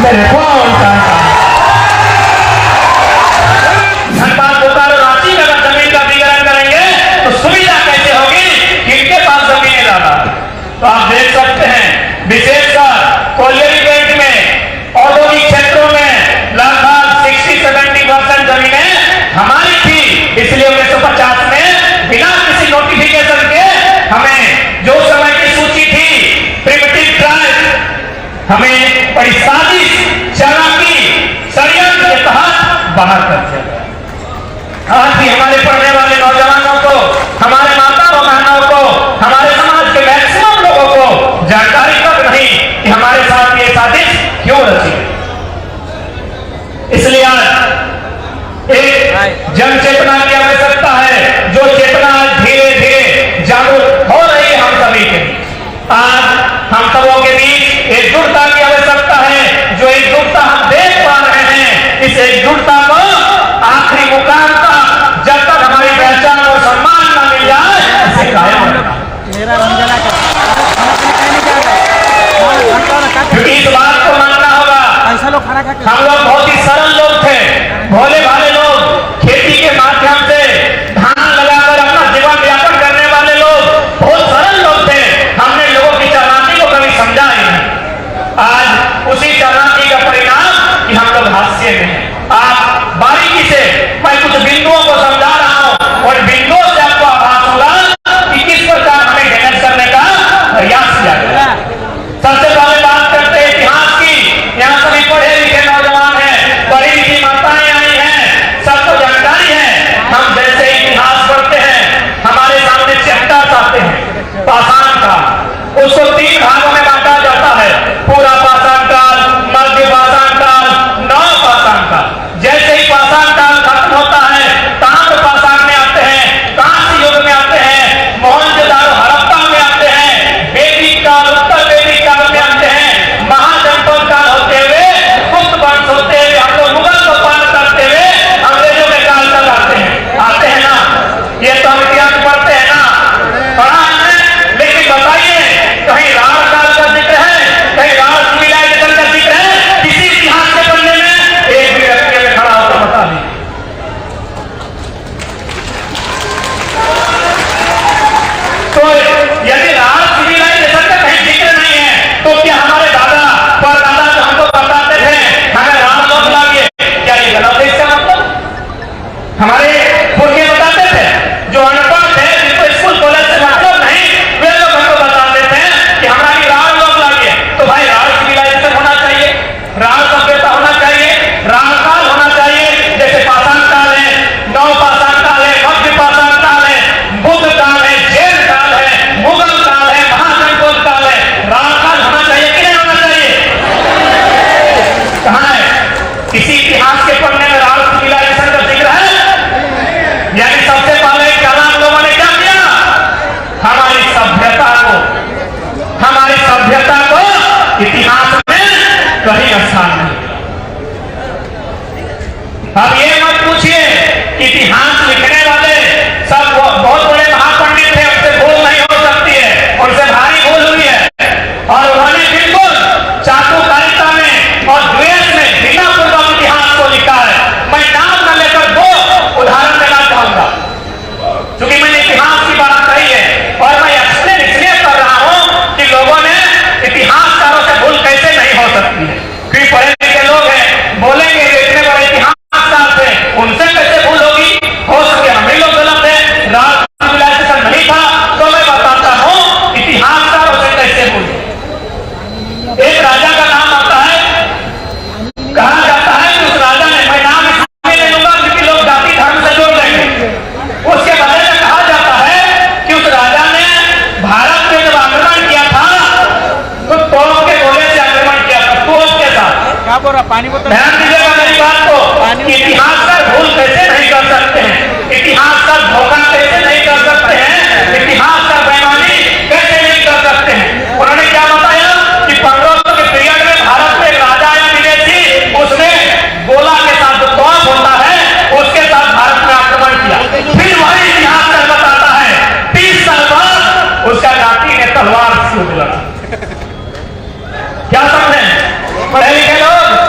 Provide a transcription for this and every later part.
मेरे कौन जानता। धनबाद बोकारो रांची में अगर जमीन का अधिग्रहण करेंगे तो सुविधा कैसे होगी कि इनके पास जमीन ज्यादा। तो आप देख सकते हैं विशेषकर कोयलेरी बेल्ट में औद्योगिक क्षेत्रों में लगभग 60-70% जमीनें हमारी थी। इसलिए 1950 में बिना किसी नोटिफिकेशन के हमें जो समय की सूची थी प्रिमिटिव ट्राइब हमें बड़ी साजिश चालाकी षड्यंत्र के तहत बाहर कर दिया गया। आज भी हमारे पढ़ने वाले नौजवानों को, हमारे माता और बहनों को, हमारे समाज के मैक्सिमम लोगों को जानकारी तक नहीं कि हमारे साथ ये साजिश क्यों रची। इसलिए आज एक जन चेतना की आवश्यकता है, जो चेतना धीरे धीरे जागरूक हो रही है हम सभी के। आज हम सबों के बीच एकजुटता की आवश्यकता है। जो एकजुटता हम देख पा रहे हैं, इस एकजुटता को आखिरी मुकाम तक जब तक हमारी पहचान और सम्मान न मिल जाए इसे कायम रखना। क्योंकि इस बात को मानना होगा, हम लोग बहुत ही सरल लोग थे, भोले भाले लोग, खेती के माध्यम से धान लगाकर अपना जीवन यापन करने वाले लोग, बहुत सरल लोग थे। हमने लोगों की चालाकी को कभी समझा ही नहीं। आज उसी चालाकी का परिणाम कि हम लोग हास्य में हैं। आप बारीकी से मैं कुछ बिंदुओं को समझा रहा हूं और बिंदुओं से आपको आभास होगा कि किस प्रकार हमें डैमेज करने का प्रयास किया गया। सबसे पहले बात करते हैं इतिहास की। यहाँ सभी पढ़े लिखे नौजवान हैं, पढ़ी लिखी माताएं आई हैं, सबको जानकारी है। हम जैसे इतिहास पढ़ते हैं हमारे सामने चैप्टर्स आते हैं। पाषाण काल, उसको 3 भागों में बांटा जाता है, पूरा पाषाण काल, मध्य पाषाण काल, नव पाषाण काल। जैसे ही पाषाण काल खत्म होता है, ताम्र पाषाण में आते हैं, कांस्य युग में आते हैं, मोहनजोदड़ो हड़प्पा में आते हैं, वैदिक काल, उत्तर वैदिक काल में आते हैं, महाजनपद काल होते हुए, गुप्त वंश होते हुए, हम लोग मुगल को पार करते हुए अंग्रेजों के काल तक आते हैं ना। ये तो हम इतिहास पढ़ते हैं ना, पढ़ा है। लेकिन बताइए कहीं राण काल का जिक्र है, कहीं राण सिविलाइजेशन का जिक्र है किसी इतिहास के पन्ने में? एक भी व्यक्ति में खड़ा होकर बता दी। तो यदि राण सिविलाइजेशन का कहीं जिक्र नहीं है तो क्या हमारे दादा परदादा जो हमको बताते थे हमें राम लोग लागे, क्या ये गलत है? इसका मतलब हमारे पुरखे बताते थे, जो अनपढ़ थे, जिनको स्कूल कॉलेज से मतलब नहीं, वे लोग हमको बताते थे कि हमारी राम लोग लागे। तो भाई राण सिविलाइजेशन होना चाहिए, राण सभ्यता होना चाहिए, राण काल होना चाहिए। जैसे पाषाण काल है, नव पाषाण काल है, मध्य पाषाण काल है, बुद्ध काल है, जैन काल है, मुगल काल है, महाजनपद काल है। राण काल होना चाहिए कि नहीं होना चाहिए? कहां है किसी इतिहास के पन्ने में राण सिविलाइजेशन का जिक्र है? यानी सबसे पहले कलाम लोगों ने क्या किया? हमारी सभ्यता को इतिहास में कहीं स्थान नहीं। अब ये मत पूछिए कि इतिहास लिखने वाले सब बहुत बड़े महापंडित थे, उनसे भूल नहीं हो सकती है, उनसे भारी भूल हुई है। और उन्होंने बिल्कुल चाटुकारिता में और द्वेष में बिना पूर्वक इतिहास को लिखा है। मैं नाम न लेकर 2 उदाहरण देना चाहूंगा, क्योंकि मैंने इतिहास की बात कही है और मैं एक्सप्लेन इसलिए कर रहा हूं कि लोगों ने इतिहासकारों से भूल कैसे नहीं हो सकती है। क्योंकि पढ़े लिखे लोग हैं, बोलेंगे इतने बड़े इतिहासकार थे, उनसे कैसे भूल होगी? हो सके हम ही लोग गलत है, राण सिविलाइजेशन नहीं था। तो मैं बताता हूं इतिहासकारों से कैसे भूल। एक राजा का नाम आता है, कहा जाता है कि उस राजा ने, मैं नाम इसलिए ले लूंगा क्योंकि लोग जाति धर्म से जोड़ देंगे, उसके बारे में कहा जाता है कि उस राजा ने भारत में जब आक्रमण किया था तो तोप के गोले से आक्रमण किया था, तोप के साथ। क्या बोल रहा? पानी बोतल। ध्यान दीजिएगा मेरी बात को। इतिहासकार भूल कैसे नहीं कर सकते हैं, इतिहासकार धोखा कैसे नहीं कर सकते हैं, इतिहासकार बेईमानी कैसे नहीं कर सकते हैं। उन्होंने क्या बताया कि 1500 के पीरियड में भारत में एक राजा आया विदेशी, उसने गोला के साथ जो तोप होता है उसके साथ भारत में आक्रमण किया। फिर वही इतिहासकार बताता है 30 साल बाद उसका जाति ने तलवार से लड़ा। क्या समझे पढ़े लिखे लोग?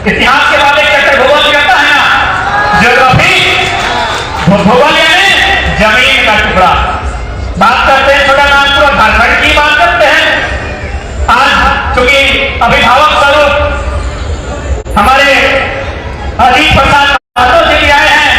इतिहास के बाद एक चैप्टर भूगोल कहता है ना, ज्योग्राफी, भूगोल यानी जमीन का टुकड़ा। बात करते हैं छोटा नागपुर और झारखंड की बात करते हैं। आज चूंकि अभिभावक स्वरूप हमारे अजीत प्रसाद महतो जी भी आए हैं,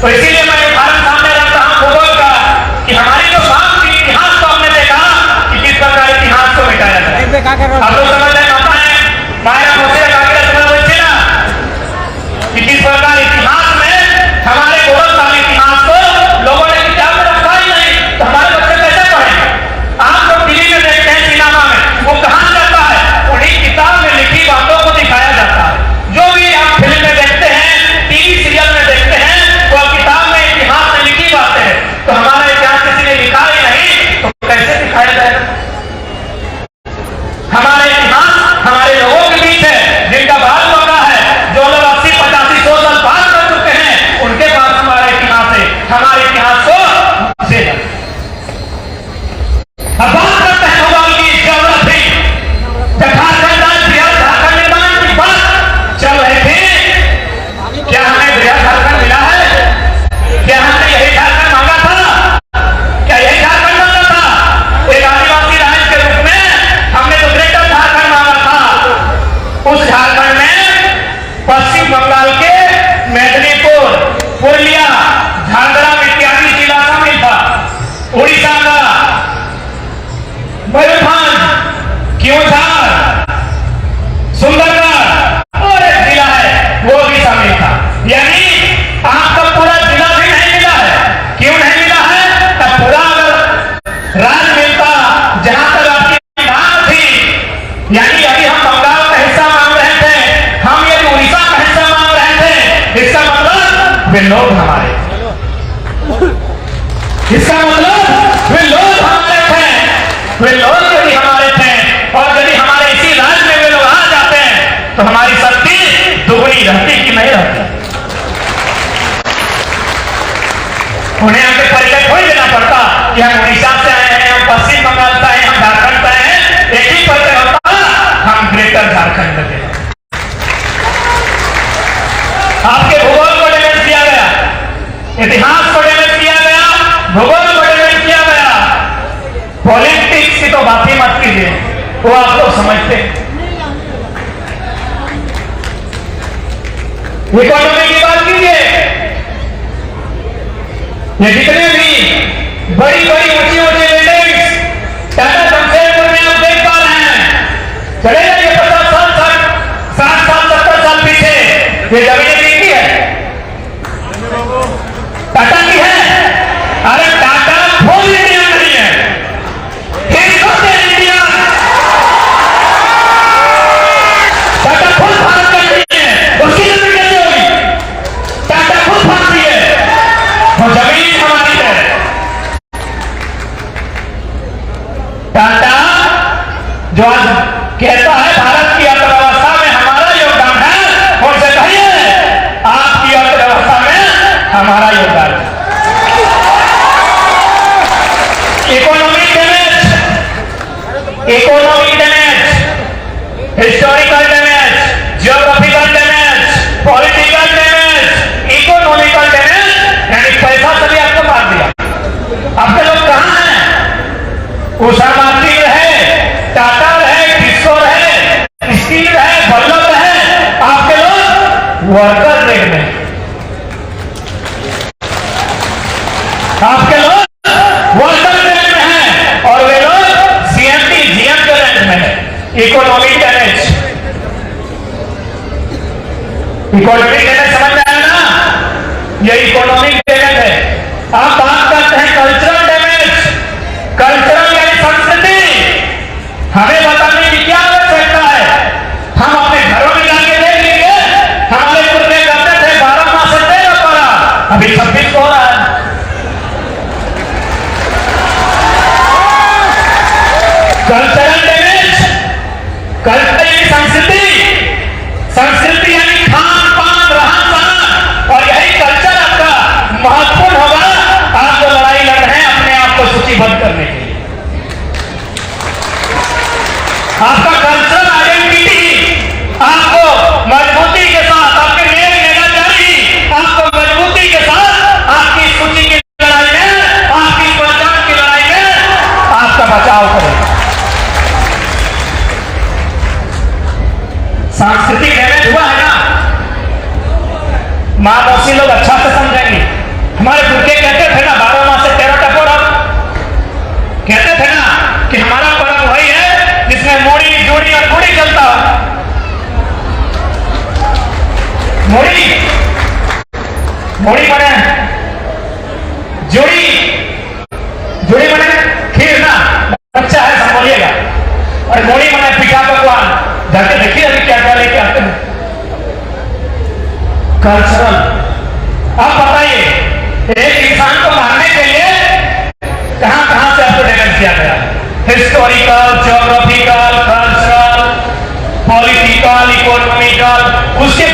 तो इसीलिए मैं उदाहरण सामने रखता हूं भूगोल का कि हमारी जो बात थी इतिहास को हमने देखा कि किस प्रकार इतिहास को मिटाया जाए। आप लोग समझ रहे आता है माया मुझसे कि किस प्रकार इतिहास में हमारे गौरवशाली इतिहास को लोगों ने किताब में रखा ही नहीं, तो हमारे बच्चे कैसे पढ़ेंगे? आप लोग टीवी में देखते हैं, सिनेमा में, वो कहां जाता है? उन्हीं किताब में लिखी बातों को दिखाया जाता है। जो भी आप फिल्म में देखते हैं, टीवी सीरियल में देखते हैं, वो किताब में इतिहास में लिखी बातें हैं। तो हमारा इतिहास किसी ने लिखा ही नहीं, तो कैसे दिखाया जाएगा? हमारे इतिहास हमारे लोगों के बीच है जिनका बाल पका है, जो लोग 80-85-100 साल पार कर चुके हैं, उनके पास हमारा इतिहास है। हमारे इतिहास को अब बात करते हैं भूगोल की, ज्योग्राफी। झारखंड निर्माण की बात चल रही थी, क्या हमें बृहद झारखंड मिला है? क्या हमने यही झारखंड मांगा था? क्या यही झारखंड मांगा था? एक आदिवासी राज्य के रूप में हमने तो ग्रेटर झारखंड मांगा था। उस झारखंड में पश्चिम बंगाल के मेदिनीपुर, पुरुलिया, झारग्राम इत्यादि जिला शामिल था। उड़ीसा का मयूरभंज, क्योंझार, सुंदरगढ़ और एक जिला है वो भी शामिल था। यानी आपका पूरा जिला भी नहीं मिला है। क्यों नहीं मिला है? तब पूरा अगर राज्य मिलता जहां तक आपकी मांग थी, यानी अभी हम बंगाल का हिस्सा मांग रहे थे, हम यदि उड़ीसा का हिस्सा मांग रहे थे, इसका मतलब वे लोग हमारे, इसका मतलब वे लोग हमारे थे, वे लोग यदि हमारे थे, और यदि हमारे इसी राज्य में वे लोग आ जाते हैं तो हमारी शक्ति दुगनी रहती कि नहीं रहती? उन्हें आगे परिचय थोड़ी देना पड़ता कि हम उड़ीसा से आए हैं, हम पश्चिम बंगाल से आए हैं, हम झारखंड से आए हैं। एक ही परिचय होता, हम ग्रेटर झारखंड में थे। आपके भूगोल को डैमेज किया गया, इतिहास को डैमेज किया गया, भूगोल को डैमेज किया गया। पॉलिटिक्स की तो बात ही मत कीजिए, वो आप लोग समझते हैं। इकोनॉमी की बात कीजिए, ये जितने भी बड़ी बड़ी ऊंची ऊंची बिल्डिंग्स टाटा जमशेदपुर में आप देख पा रहे हैं, चले जाइए 50 साल, 60 साल, 70 साल पीछे, ये जमीनें किसकी है? टाटा की है। अरे टाटा फुल इंडिया नहीं है, इंडिया, टाटा फुल भारत का नहीं है। उसकी जमीन कैसे होगी? टाटा फुल भारतीय है, वो जमीन हमारी है। टाटा जो आज कहता है भारत की अर्थव्यवस्था में हमारा योगदान है, उनसे कहिए आपकी अर्थव्यवस्था में हमारा योगदान है। Economic damage, economic damage, historical damage, geographical damage, political damage, economical damage, यानी पैसा सभी आपको मार दिया। आपके लोग कहां हैं? उषा मार्टिन रहे, टाटा रहे, टिस्को रहे, स्टील रहे, बल्लभ रहे, आपके लोग वर्कर रेट में, आपके लोग वर्कर रेट में हैं, और वे लोग सीएमटी जीएम के रेट में है। इकोनॉमिक डैमेज, इकोनॉमिक डैमेज समझ में आया ना? ये इकोनॉमिक डैमेज है। आप बात करते हैं कल्चरल डैमेज, कल्चरल यानी संस्कृति। हमें बताने की क्या आवश्यकता है? हम अपने घरों में जाके देख लीजिए, हमारे पूर्वज करते थे 12 मास से तेरह पड़ा, अभी 26 हो रहा है। कल्चरल डैमेज, कल्चर यानी संस्कृति, संस्कृति यानी खान पान, रहन सहन, और यही कल्चर आपका महत्वपूर्ण होगा। आप जो लड़ाई लड़ रहे हैं सांस्कृतिक डैमेज हुआ है ना, माँ मौसी लोग अच्छा से समझेंगे। हमारे पुरखे कहते थे ना 12 माह से 13 पर्व, कहते थे ना कि हमारा पर्व वही है जिसमें मोड़ी जोड़ी और गुड़ी चलता है। मोड़ी बने जोड़ी, जोड़ी बने खीर ना, बच्चा है संभोलिएगा, और मोड़ी बने पिठा पकवान। जाके देखिए अभी क्या क्या लेके आते हैं कल्चरल। अब बताइए एक इंसान को मारने के लिए कहां कहां से आपको डैमेज किया गया, historical, geographical, cultural, political, economical. उसके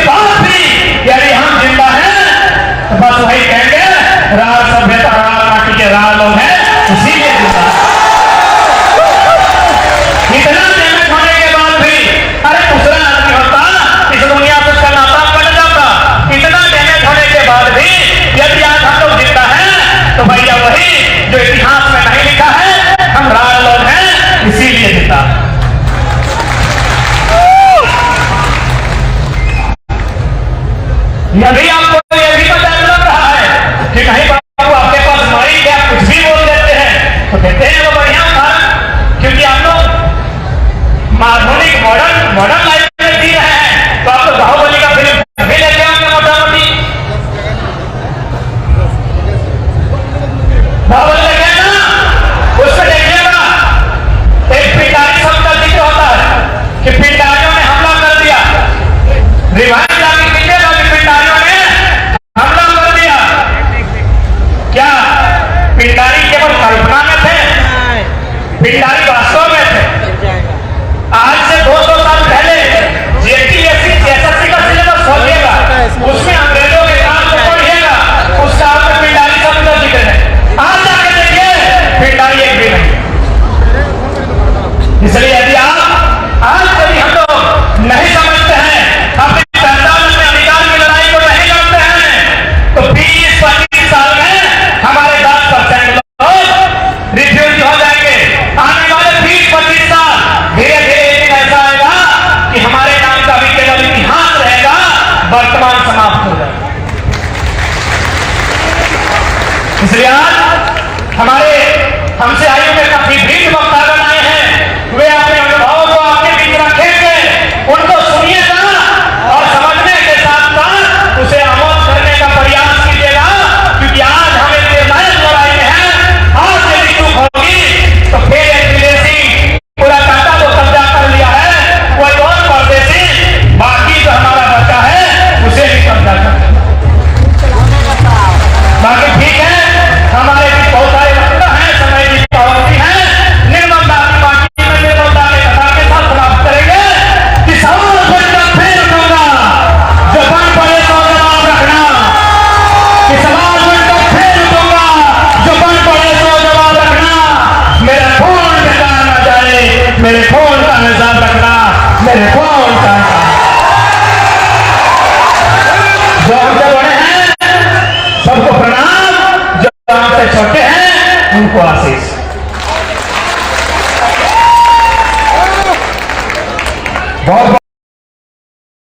बाद भी यदि हम जिंदा हैं तो बस वही कहेंगे राज सभ्यता, राज माटी के राज लोग हैं, इसीलिए जिंदा। इतना डैमेज होने के बाद भी अरे दूसरा आदमी होता इस दुनिया से उसका नाता कट जाता। इतना डैमेज होने के बाद भी यदि आज हम लोग जिंदा हैं तो भैया वही जो इतिहास में नहीं लिखा है, हम राज लोग हैं, इसीलिए जिंदा। यदि आपको यह भी पता लग रहा है कि नहीं बाबू आपके पास माइक है, आप कुछ भी बोल देते हैं, तो कहते हैं वो बढ़िया कारण, क्योंकि आप लोग आधुनिक मॉडर्न लाइफ में जी रहे हैं। तो आप तो बाहुबली का फिल्म भी लेते होंगे, मोटा मोटी बाहुबली लगे ना, उसमें देखिएगा एक पिटारी शब्द का जिक्र होता है कि पिटारियों ने हमला कर दिया। रिवाइज आगे कीजिएगा कि पिटारियों ने हमला कर दिया। क्या पिटारी केवल कल्पना में थे? पिटारी वास्तव में थे। आज से 200 साल पहले जेपीएससी का सिलेबस खोलिएगा, उसमें अंग्रेजों के काल को पढ़िएगा, उस काल में पिटारी शब्द का जिक्र है। आज जाके देखिए पिटारी एक भी नहीं। इसलिए यदि आप आज कभी हम लोग नहीं समझते हैं, अपनी पहचान में अधिकार की लड़ाई को नहीं लड़ते हैं, तो 20-25 साल में हमारे 10% लोग रिफ्यूज हो जाएंगे। आने वाले 20-25 साल धीरे धीरे एक दिन ऐसा आएगा कि हमारे नाम का भी केवल इतिहास रहेगा, वर्तमान समाप्त हो जाएगा। इसलिए आज हमारे हमसे आयु में काफी वृद्ध वक्तागण आए हैं, वे अपने अनुभवों को आपके बीच रखेंगे, उनको सुनिएगा और समझने के साथ साथ उसे अमल करने का प्रयास कीजिएगा, क्योंकि आज हम एक निर्णायक लड़ाई में हैं। आज यदि चूक होगी तो फिर एक विदेशी पूरा कांटा को कब्जा कर लिया है, कोई और परदेशी बाकी जो हमारा बच्चा है उसे भी कब्जा कर। बाकी ठीक है, हमारे भी बहुत सारे वक्त हैं, समय की पाबंदी है, निर्मलता की पार्टी में निर्मलता के कथा के साथ समाप्त करेंगे कि सवाल फिर दूंगा, जो बन पड़े तो जवाब रखना। कि सवाल फिर दूंगा, जो बन पड़े तो जवाब रखना। मेरे फोन पे ना जाए, मेरे फोन का हिसाब रखना, मेरे फोन का। जो हमसे बड़े हैं सबको प्रणाम, जो हमसे छोटे हैं उनको आशीष। बहुत